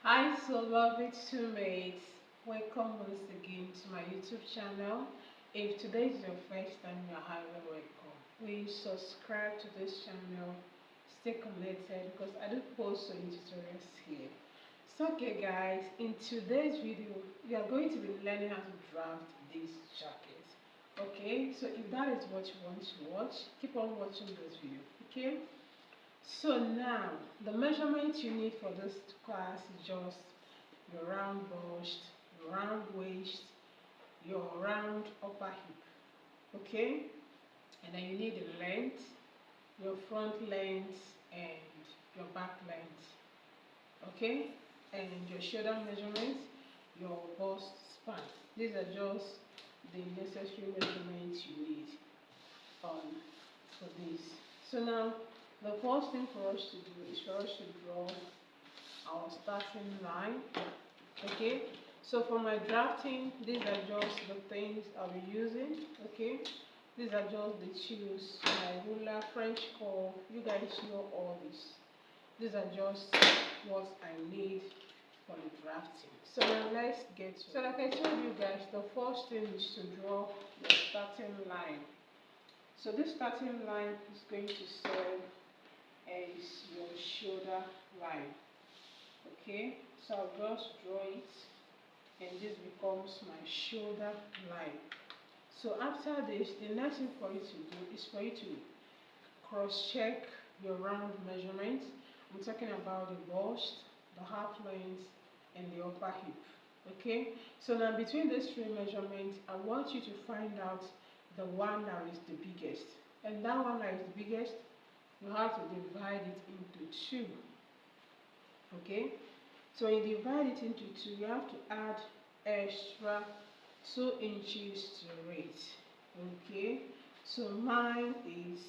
Hi, so lovely teammates. Welcome once again to my YouTube channel. If today is your first time, you're highly welcome. Please subscribe to this channel. Stay connected because I do post some tutorials here. So, okay, guys, in today's video, we are going to be learning how to draft this jacket. Okay, so if that is what you want to watch, keep on watching this video. Okay. So now, the measurement you need for this class is just your round bust, your round waist, your round upper hip, okay? And then you need the length, your front length, and your back length, okay? And your shoulder measurement, your bust span. These are just the necessary measurements you need for this. So now, the first thing for us to do is for us to draw our starting line. Okay, so for my drafting, these are just the things I'll be using. Okay, these are just the tools, my ruler, French curve. You guys know all this. These are just what I need for the drafting. So now let's get to it. So like I told you guys, the first thing is to draw the starting line. So this starting line is going to serve as your shoulder line. Okay, so I'll just draw it and this becomes my shoulder line. So after this, the next thing for you to do is for you to cross check your round measurements. I'm talking about the bust, the half length, and the upper hip. Okay, so now between these three measurements, I want you to find out the one that is the biggest. And that one that is the biggest, you have to divide it into two. Okay, so when you divide it into two, you have to add extra 2 inches to it. Okay, so mine is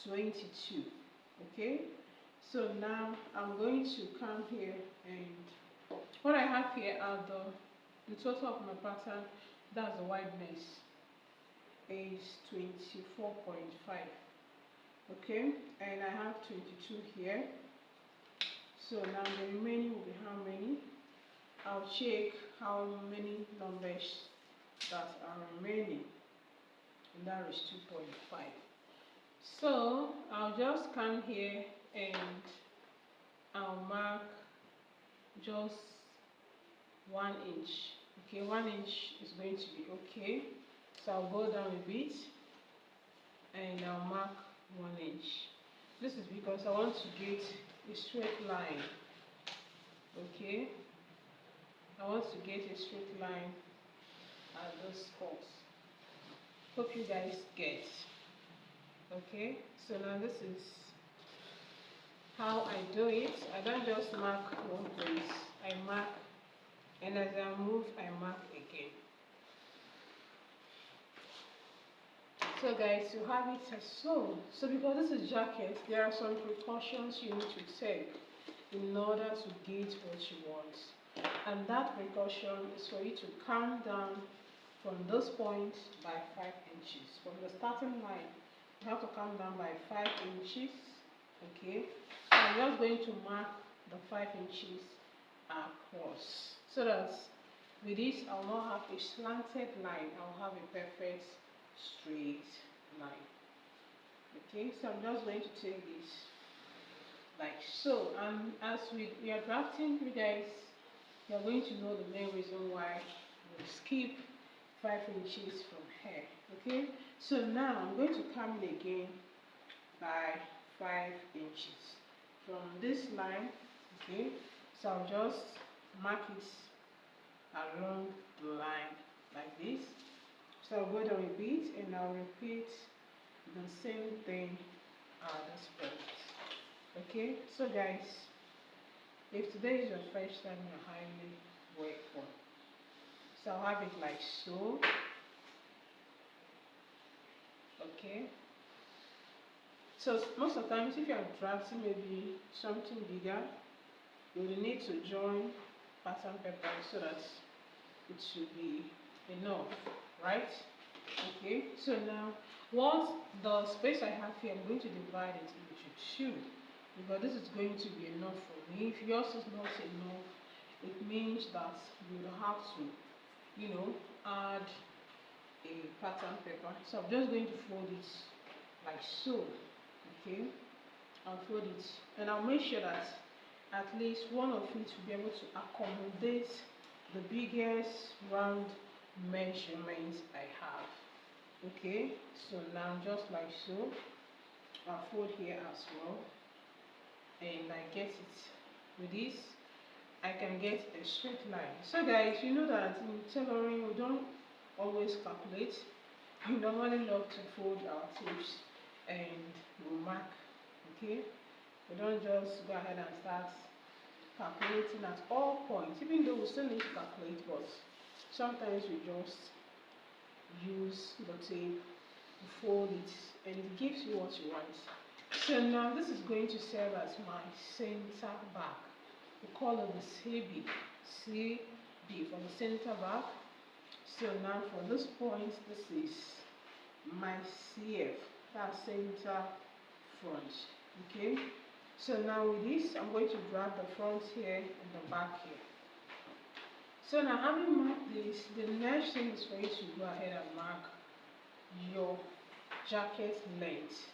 22. Okay, so now I'm going to come here, and what I have here are the total of my pattern. That's the wideness is 24.5. okay, and I have 22 here. So now the remaining will be how many? I'll check how many numbers that are remaining, and that is 2.5. So I'll just come here and I'll mark just 1 inch. Okay, 1 inch is going to be okay. So I'll go down a bit and I'll mark 1 inch. This is because I want to get a straight line. Okay, I want to get a straight line at this spot. Hope you guys get. Okay, so now this is how I do it. I don't just mark one place, I mark, and as I move, I mark again. So guys, you have it as so. So because this is jacket, there are some precautions you need to take in order to get what you want. And that precaution is for you to come down from this point by 5 inches. From the starting line, you have to come down by 5 inches. Okay, so I'm just going to mark the 5 inches across so that with this I'll not have a slanted line, I'll have a perfect straight line. Okay, so I'm just going to take this like so, and as we are drafting, you guys, you're going to know the main reason why we skip 5 inches from here. Okay, so now I'm going to come in again by 5 inches from this line. Okay, so I'll just mark it along the line like this. So I'll go down a bit and I'll repeat the same thing at this point. Okay, so guys, if today is your first time, you're highly welcome. So I'll have it like so. Okay, so most of the times if you are drafting maybe something bigger, you will need to join pattern paper so that it should be enough, right? Okay, so now what the space I have here, I'm going to divide it into two because this is going to be enough for me if yours is not enough, it means that you will have to, add a pattern paper. So I'm just going to fold it like so. Okay, I'll fold it, and I'll make sure that at least one of it will be able to accommodate the biggest round measurements I have. Okay, so now just like so, I'll fold here as well, and I get it. With this, I can get a straight line. So guys, you know that in tailoring we don't always calculate. We normally love to fold our tapes and we mark. Okay, we don't just go ahead and start calculating at all points, even though we still need to calculate, but sometimes we just use the tape to fold it and it gives you what you want. So now this is going to serve as my center back. We call it the CB for the center back. So now for this point, this is my CF, that's center front. Okay, so now with this, I'm going to grab the front here and the back here. So now having marked this, the next thing is for you to go ahead and mark your jacket length.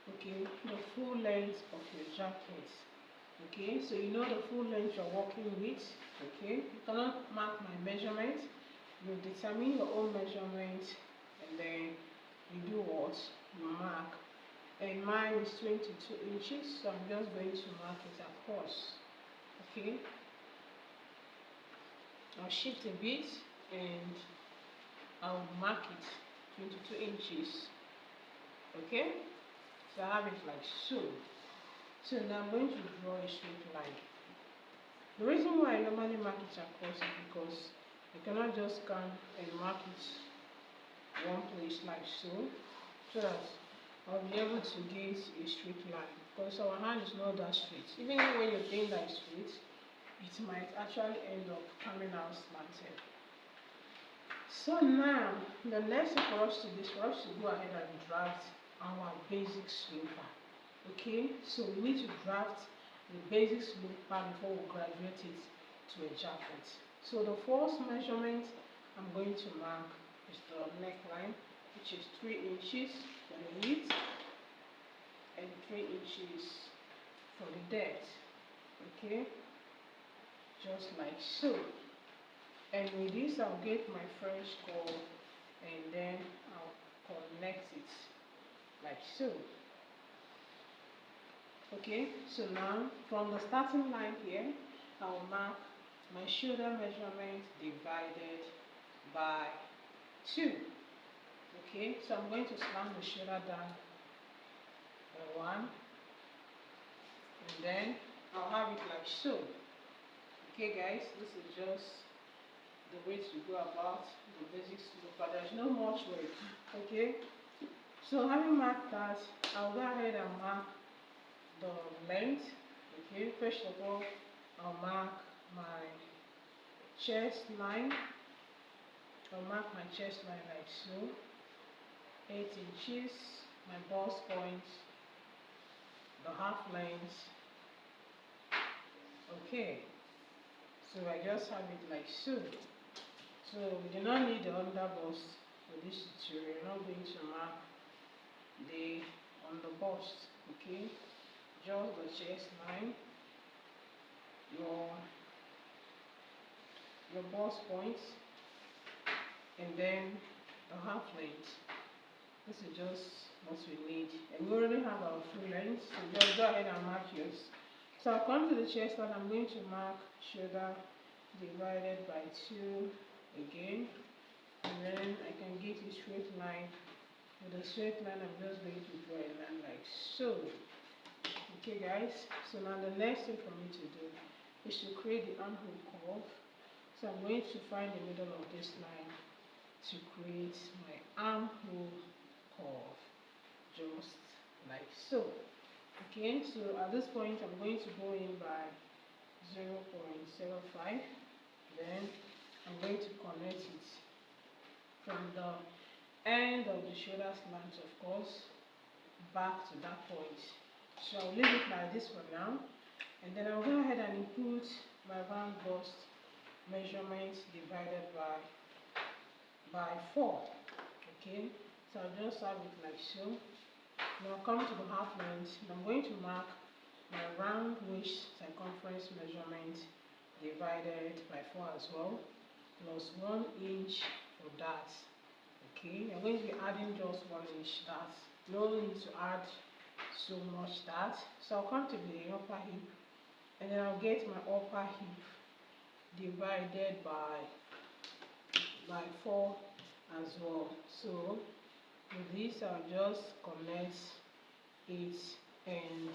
Okay, the full length of your jacket. Okay, so you know the full length you're working with. Okay, you cannot mark my measurement. You determine your own measurement and then you do what? You mark. And mine is 22 inches, so I'm just going to mark it across. Okay, I'll shift a bit and I'll mark it 22 inches. Okay, so I have it like so. So now I'm going to draw a straight line. The reason why I normally mark it across is because I cannot just come and mark it one place like so, so that I'll be able to get a straight line, because our hand is not that straight. Even when you think that it's straight, it might actually end up coming out slanted. So now the next thing for us to do is for us to go ahead and draft our basic sloper. Okay, so we need to draft the basic sloper before we graduate it to a jacket. So the first measurement I'm going to mark is the neckline, which is 3 inches for the width and 3 inches for the depth. Okay, just like so. And with this, I'll get my French curve and then I'll connect it like so. Okay, so now from the starting line here, I will mark my shoulder measurement divided by 2. Okay, so I'm going to slam the shoulder down by 1, and then I'll have it like so. Okay guys, this is just the way to go about the basic slope, but there's no much work. Okay, so having marked that, I'll go ahead and mark the length. Okay, first of all, I'll mark my chest line. I'll mark my chest line like so, 8 inches, my bust point, the half length. Okay, so I just have it like so. So we do not need the underbust for this tutorial. We're not going to mark the underbust. Okay, just the chest line, your bust points, and then the half length. This is just what we need, and we already have our full length, so just go ahead and mark yours. So I'll come to the chest line. I'm going to mark shoulder divided by 2 again, and then I can get a straight line. With a straight line, I'm just going to draw a line like so. Okay guys, so now the next thing for me to do is to create the armhole curve. So I'm going to find the middle of this line to create my armhole curve, just like so. Okay, so at this point I'm going to go in by 0.05, then I'm going to connect it from the end of the shoulder slant, of course, back to that point. So I'll leave it like this for now, And then I'll go ahead and input my round bust measurement divided by 4. Okay, so I'll just have it like so. Now come to the half length, and I'm going to mark my round waist circumference measurement divided by 4 as well, plus 1 inch for that. Okay, I'm going to be adding just 1 inch that. No need to add so much that. So I'll come to the upper hip, and then I'll get my upper hip divided by 4 as well. So with this, I'll just connect it, and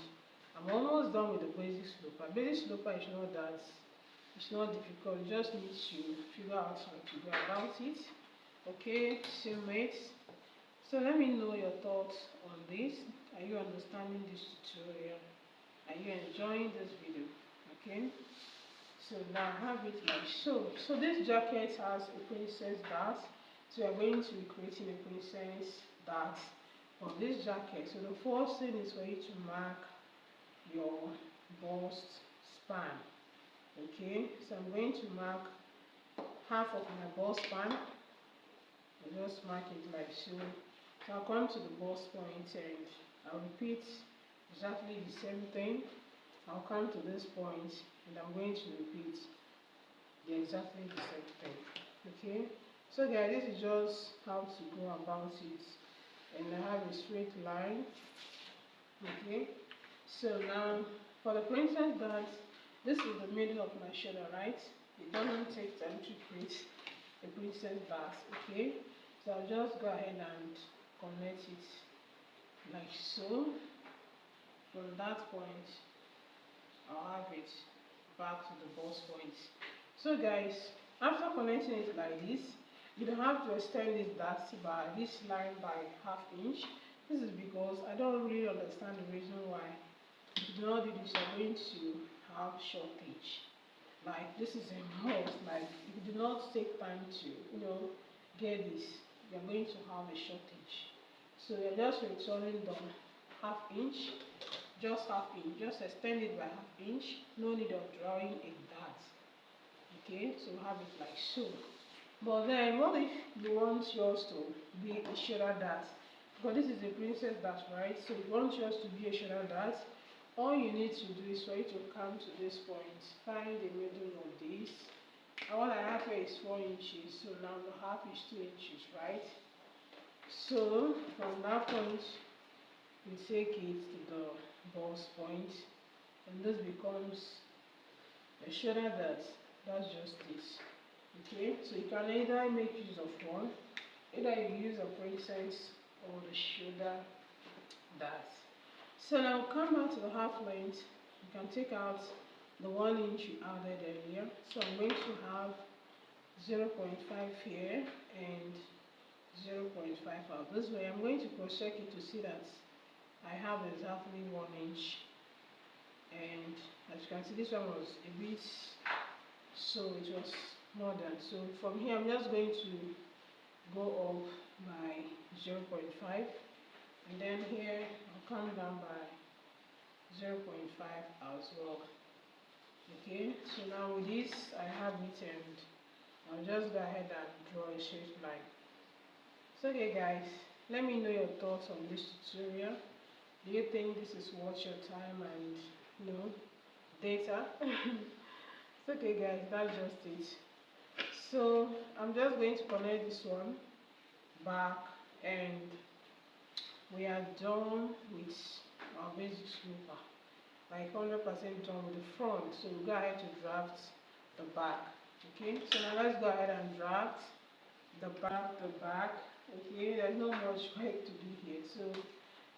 I'm almost done with the basic sloper. Basic sloper is not that, it's not difficult. You just need to figure out how to go about it. Okay, so mates, so let me know your thoughts on this. Are you understanding this tutorial? Are you enjoying this video? Okay, so now I have it like so. So this jacket has a princess dart. So we are going to be creating a princess dart on this jacket. So the first thing is for you to mark your bust span. Okay, so I'm going to mark half of my bust span. I just mark it like so. So I'll come to the bust point and I'll repeat exactly the same thing. I'll come to this point and I'm going to repeat exactly the same thing. Okay, so guys, this is just how to go about it. And I have a straight line. Okay, so now for the princess dart, this is the middle of my shoulder, right? It doesn't take time to create a princess dart. Okay, so I'll just go ahead and connect it like so. From that point, I'll have it back to the bust point. So guys, after connecting it like this, you don't have to extend this dart by this line by ½ inch. This is because I don't really understand the reason why if you do not do this, you're going to have shortage. Like, this is a must. Like, if you do not take time to get this, you're going to have a shortage. So you're just returning the ½ inch, just ½ inch, just extend it by ½ inch. No need of drawing a dart. Okay, so have it like so. But then what if you want yours to be a shoulder dart? Because this is a princess dart, right? So if you want yours to be a shoulder dart, all you need to do is for you to come to this point, find the middle of this. And what I have here is 4 inches, so now the half is 2 inches, right? So from that point, you take it to the bust point, and this becomes a shoulder dart. That's just it. Okay, so you can either make use of one, either you use a princess or the shoulder dart. So now come back to the half length. You can take out the 1 inch you added earlier. So I'm going to have 0.5 here and 0.5 out this way. I'm going to cross check it to see that I have exactly 1 inch. And as you can see, this one was a bit, so it was more than. So from here, I'm just going to go up by 0.5, and then here I'll come down by 0.5 as well. Okay, so now with this I have it, and I'll just go ahead and draw a straight line. So okay guys, let me know your thoughts on this tutorial. Do you think this is worth your time and data? It's okay guys, that's just it. So I'm just going to connect this one back, and we are done with our basic sloper. Like 100% done with the front. So we'll go ahead to draft the back. Okay, so now let's go ahead and draft the back. Okay, there's not much work to do here. So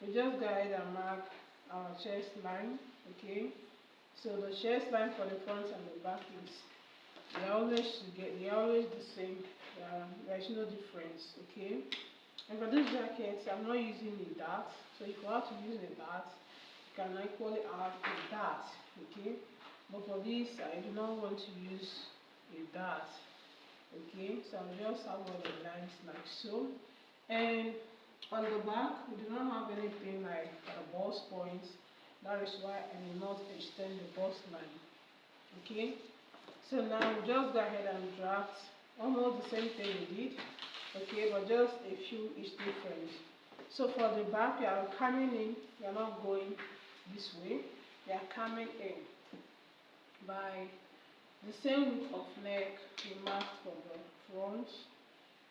we just go ahead and mark our chest line. Okay, so the chest line for the front and the back is they're always the same. There's no difference. Okay, and for this jacket I'm not using a dart, so if you have to use a dart, you can equally add a dart. Okay, but for this I do not want to use a dart. Okay, so I'll just have all the lines like so. And on the back we do not have anything like the bust points. That is why I will not extend the bust line. Okay, so now just go ahead and draft almost the same thing we did. Okay, but just a few is different. So for the back, you are coming in, you are not going this way, you are coming in by the same width of neck we marked for the front.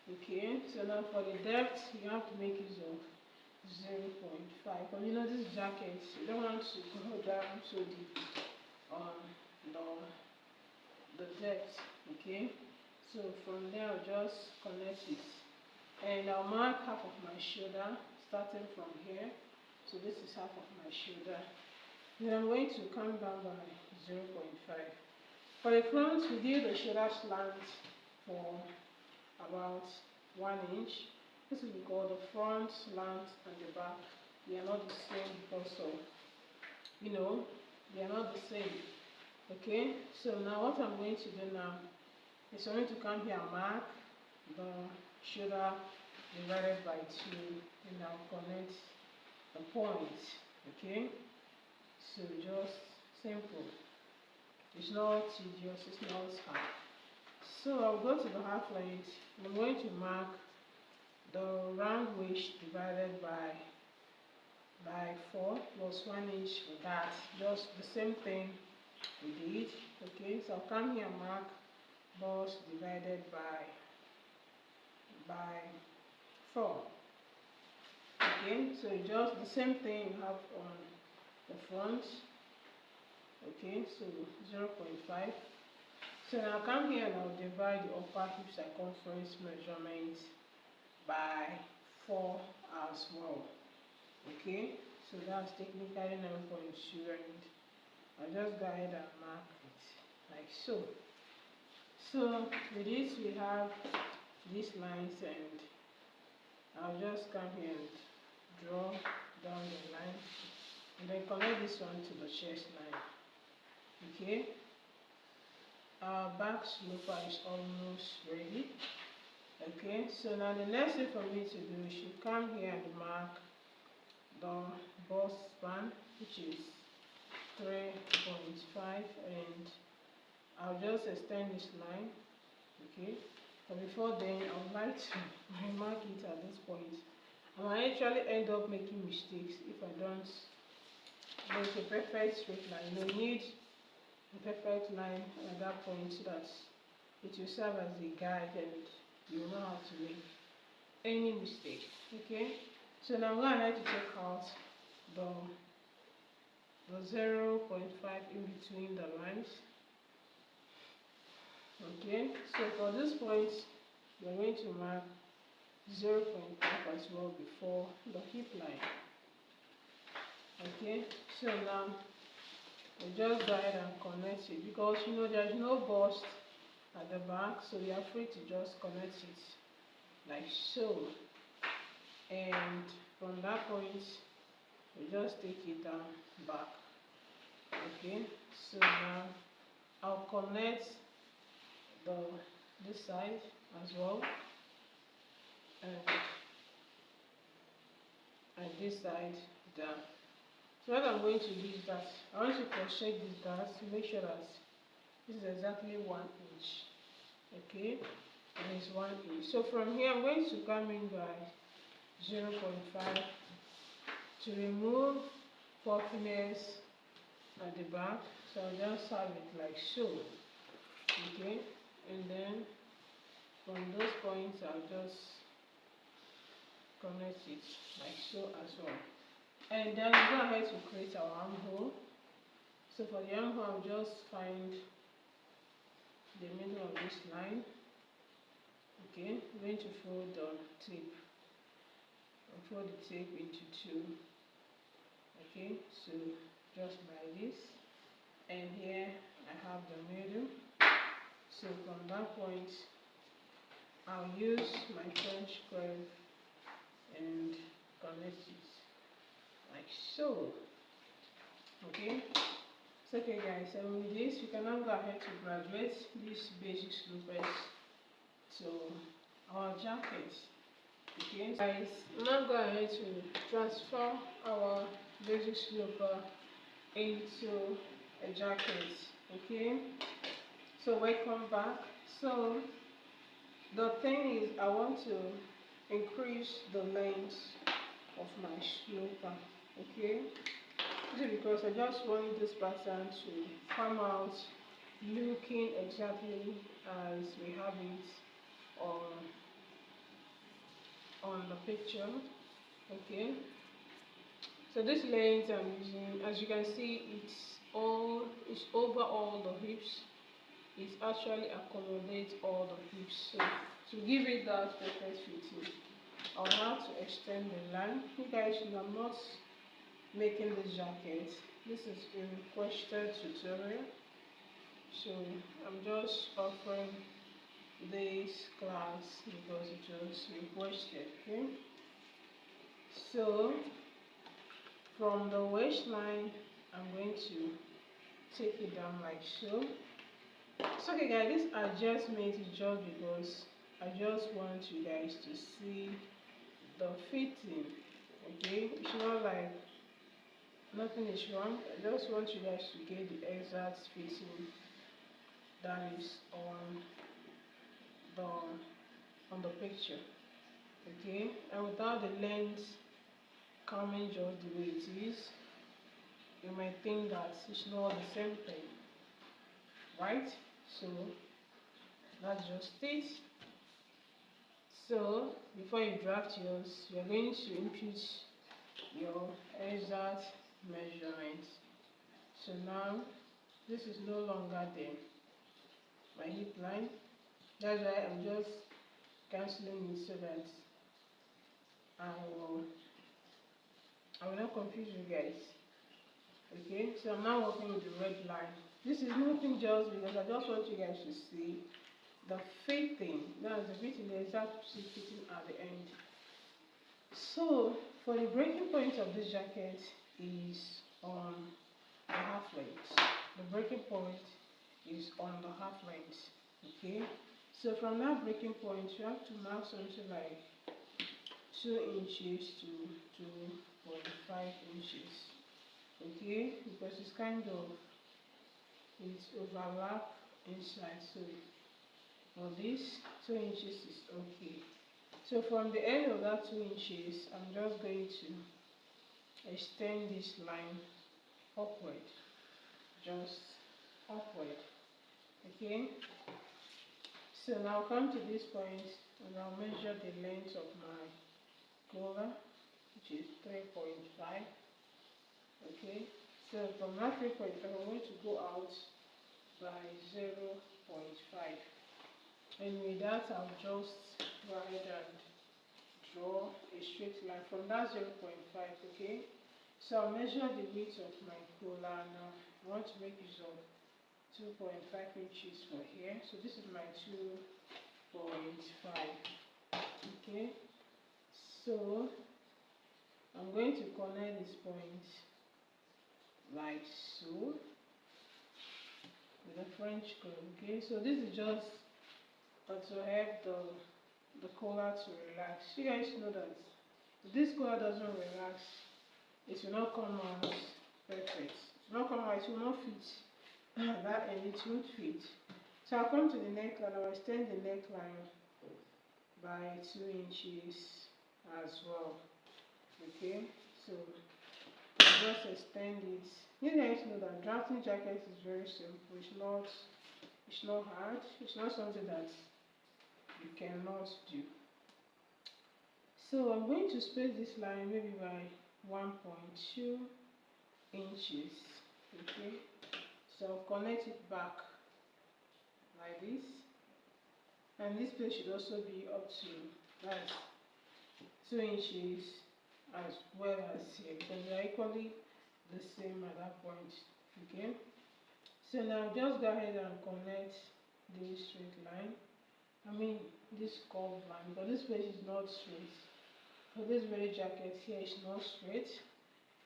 Okay, so now for the depth, you have to make use of 0.5. But you know, this jacket, you don't want to go down so deep on the depth. Okay, so from there I'll just connect it, and I'll mark half of my shoulder starting from here. So this is half of my shoulder. Then I'm going to come down by 0.5. For the front, we did the shoulder slant for about 1 inch. This is because the front slant and the back, they are not the same because of, you know, they are not the same. Okay, so now what I'm going to do now is I'm going to come here and mark the shoulder divided by 2, and I'll connect the point. Okay, so just simple. It's not tedious, it's not hard. So I'll go to the half length. I'm going to mark the round waist divided by 4 plus 1 inch for that. Just the same thing we did. Okay, so I'll come here and mark bust divided by 4. Okay, so just the same thing you have on the front. Okay, so 0.5. So now I'll come here and I'll divide the upper hip circumference measurement by 4 as well. Okay, so that's technically 9.2, and I'll just go ahead and mark it like so. So with this we have these lines, and I'll just come here and draw down the line, and then connect this one to the chest line. Okay, our back sloper is almost ready. Okay, so now the next thing for me to do is to come here and mark the bust span, which is 3.5, and I'll just extend this line. Okay, but before then I would like to remark it at this point. I might actually end up making mistakes if I don't make a perfect straight line. You need a perfect line at that point so that it will serve as a guide and you will know how to make any mistake. Okay, so now I'm going to have to take out the 0.5 in between the lines. Okay, so for this point we're going to mark 0.5 as well before the hip line. Okay, so now we just go ahead and connect it, because you know there's no bust at the back, so you are free to just connect it like so, and from that point we just take it down back. Okay, so now I'll connect this side as well, and this side down. So what I'm going to do is that I want to cross-check this dart to make sure that this is exactly 1 inch. Okay, and it's 1 inch. So from here I'm going to come in by 0.5 to remove puffiness at the back. So I'll just have it like so. Okay, and then from those points I'll just connect it like so as well. And then we go ahead to create our armhole. So for the armhole, I'll just find the middle of this line. Okay, I'm going to fold the tape. I'll fold the tape into 2. Okay, so just like this. And here I have the middle. So from that point, I'll use my French curve and connect it like so. Okay, so okay guys, and with this we can now go ahead to graduate these basic sloopers to our jacket. Okay guys, now go ahead to transfer our basic slooper into a jacket. Okay, so welcome back. So the thing is, I want to increase the length of my sloper. Okay, this is because I just want this pattern to come out looking exactly as we have it on the picture. Okay, so this length I'm using, as you can see, it's over all the hips. It actually accommodates all the hips. So to give it that perfect fitting, I'll have to extend the line. You guys know I'm not making this jacket. This is a requested tutorial, so I'm just offering this class because it was requested. Okay, so from the waistline I'm going to take it down like so. So okay guys, this adjustment is just because I just want you guys to see the fitting. Okay, it's not like nothing is wrong. I just want you guys to get the exact fitting that is the on the picture. Okay, and without the length coming just the way it is, you might think that it's not the same thing, right? So that's just it. So before you draft yours, you're going to input your exact measurement. So now this is no longer there, my hip line. That's why I'm just cancelling it so that I will not confuse you guys. Okay, so I'm now working with the red line. This is nothing, just because I just want you guys to see the fitting. That's the fitting, the exact fitting at the end. So for the breaking point of this jacket is on the half length. The breaking point is on the half length. Okay, so from that breaking point you have to mark something like 2 inches to 2.5 inches. Okay, because it's kind of, it's overlap inside, so for this 2 inches is okay. So from the end of that 2 inches, I'm just going to extend this line upward, just upward. Okay, so now come to this point and I'll measure the length of my collar, which is 3.5. Okay, so from that 3.5 I'm going to go out by 0.5, and with that I'll just go ahead and draw a straight line from that 0.5. Okay, so I'll measure the width of my collar now. I want to make use of 2.5 inches for here, so this is my 2.5. Okay, so I'm going to connect this point like so with a French curve. Okay, so this is just to help the collar to relax. You guys know that if this collar doesn't relax, it will not come out perfect. It will not come out, it will not fit. That end, it won't fit. So I'll come to the neckline, I'll extend the neckline by 2 inches as well. Okay, so I'll just extend it. You guys know that drafting jackets is very simple. It's not hard. It's not something that you cannot do. So I'm going to space this line maybe by 1.2 inches. Okay, so I'll connect it back like this, and this place should also be up to, that's 2 inches as well as here, because they're equally the same at that point. Okay, so now just go ahead and connect this straight line, this curved line, because this place is not straight. For this very jacket here is not straight,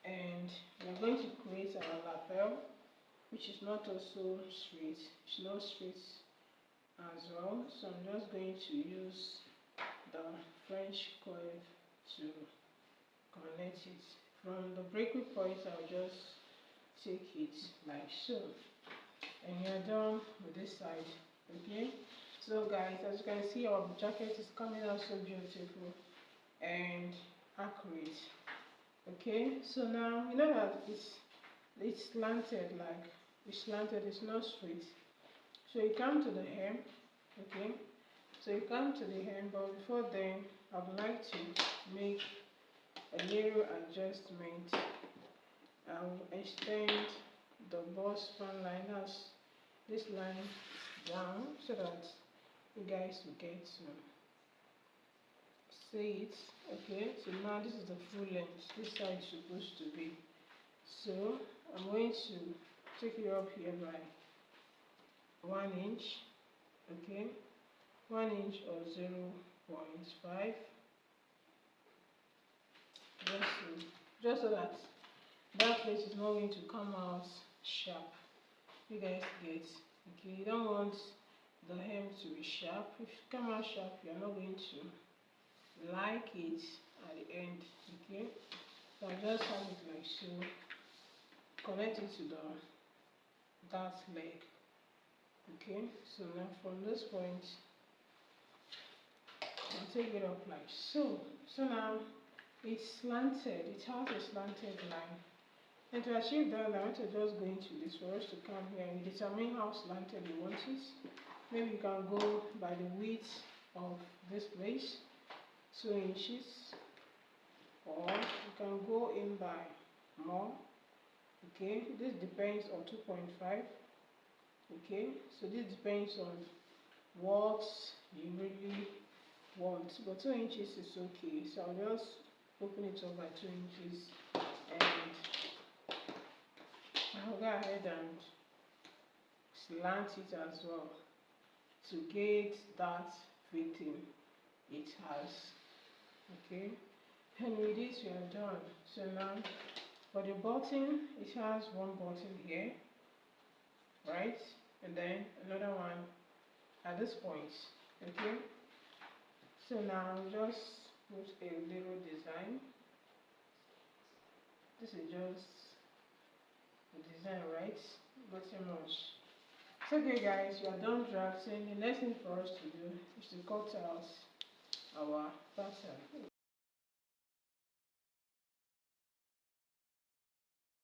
and we are going to create our lapel, which is not also straight. It's not straight as well, so I'm just going to use the French curve to connect it. From the breaking point, I'll just take it like so, and you're done with this side. Okay, so guys, as you can see, our jacket is coming out so beautiful and accurate. Okay, so now you know that it's slanted, like it's slanted, it's not straight. So you come to the hem. Okay, so you come to the hem, but before then I would like to make a little adjustment. I'll extend the bust span line as this line down so that you guys will get to see it. Okay, so now this is the full length, this side is supposed to be. So I'm going to take it up here by 1 inch. Okay, 1 inch or 0.5, just so that that place is not going to come out sharp. You guys get? Okay, you don't want the hem to be sharp. If it come out sharp, you're not going to like it at the end. Okay, so I just have it like so, connect it to that leg. Okay, so now from this point I'll take it up like so. So now it's slanted, it has a slanted line. And to achieve that, I want to just go into this for us to come here and determine how slanted you want it. Maybe you can go by the width of this place, 2 inches, or you can go in by more. Okay, this depends on 2.5. Okay, so this depends on what you really want, but 2 inches is okay. So I'll just open it up by 2 inches, and I'll go ahead and slant it as well to get that fitting it has. Okay, and with this we are done. So now for the button, it has one button here, right, and then another one at this point. Okay, so now just put a little design. This is just the design, right? Nothing much. So okay guys, we are done drafting. The next thing for us to do is to cut out our pattern.